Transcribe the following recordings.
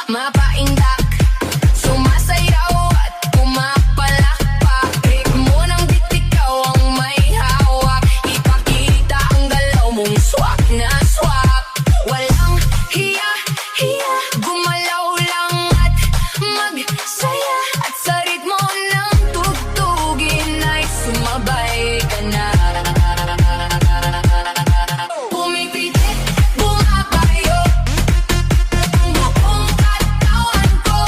mapaindak, sumasayaw at pumapalakpak. Ritmo ng beat, ikaw ang may hawak. Ipakita ang galaw mong swak na swak. Walang hiya, hiya, gumalaw lang at magsaya. At sa ritmo ng tugtugin ay sumabay ka na. Pumipitik, bumabayo ang buong katawan ko.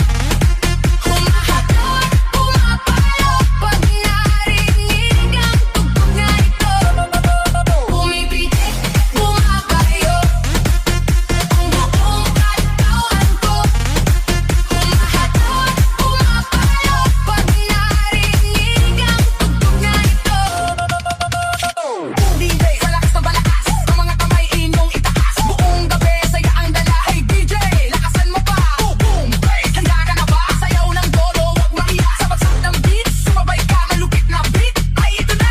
Humahataw at pumapalo pag narinig ang tugtog na ito. Pumipitik, bumabayo ang buong katawan ko. Humahataw at pumapalo pag narinig ang tugtog na ito. DJ, sa lakas ng balakas, ang mga kamay inyong itaas. Buong gabi, saya ang dala. Hey DJ, lakasan mo pa. Boom, bass, handa ka na ba? Sayaw ng dolo, wag mahiya. Sa bagsak ng beat, sumabay ka. Malupit na beat, ay ito na.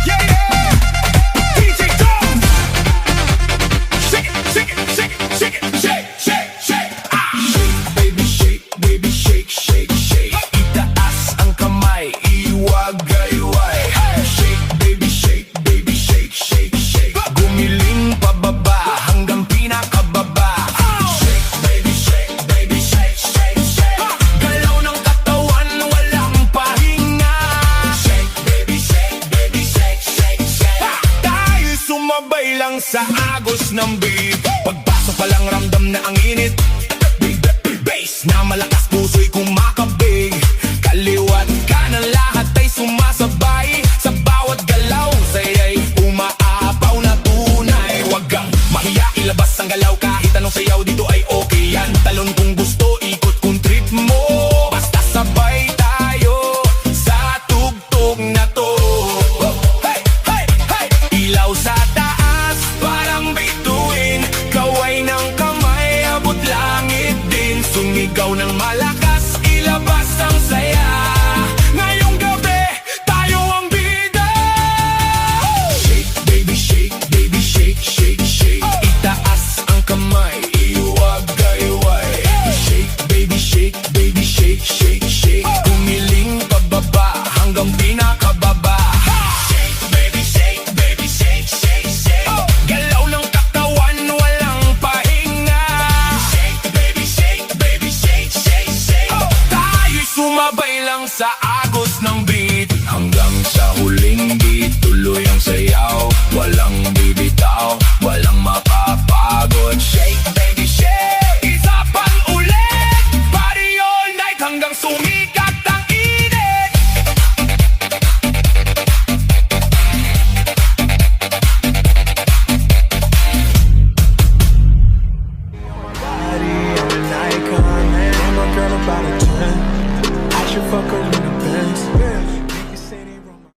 Yeah, yeah. DJ Tom. Shake it, shake it, shake it, shake it, shake, shake, shake. Shake, baby, shake, shake, shake. Itaas ang kamay, iwagayway. Shake, baby, shake, shake, shake. Gumiling pababa hanggang pinakababa. Shake, baby, shake, shake, shake. Galaw ng katawan, walang pahinga. Shake, baby, shake, shake, shake. Tayo sumabay lang sa agos ng beat. Pagpasok pa lang ramdam na ang init. Bass na malakas, puso'y kumakabig. Kaliwat kanan lahat ay sumasabay. Sa bawat galaw, saya'y umaapaw na tunay. Wag kang mahiya, ilabas ang galaw. Kahit anong sayaw dito ay okay yan. Talon kung gusto, ikot kung trip mo. Basta sabay tayo sa tugtog na to. Hey, hey, hey! Ilaw sa taas, parang bituin. Kaway ng kamay, abot langit din. Sumigaw ng malakas, ilabas ang saya. Ngayong gabi, tayo ang bida. Shake, baby, shake, shake. Itaas ang kamay, iwagayway. Shake, baby, shake, shake. Gumiling pababa hanggang pinakababa. Shake, baby, shake, shake. Galaw ng katawan, walang pahinga. Shake, baby, shake. Tayo'y sumabay lang sa agos ng beat. Hanggang sa huling beat, tuloy ang sayaw. Walang bibitaw, walang mapapagod. Shake,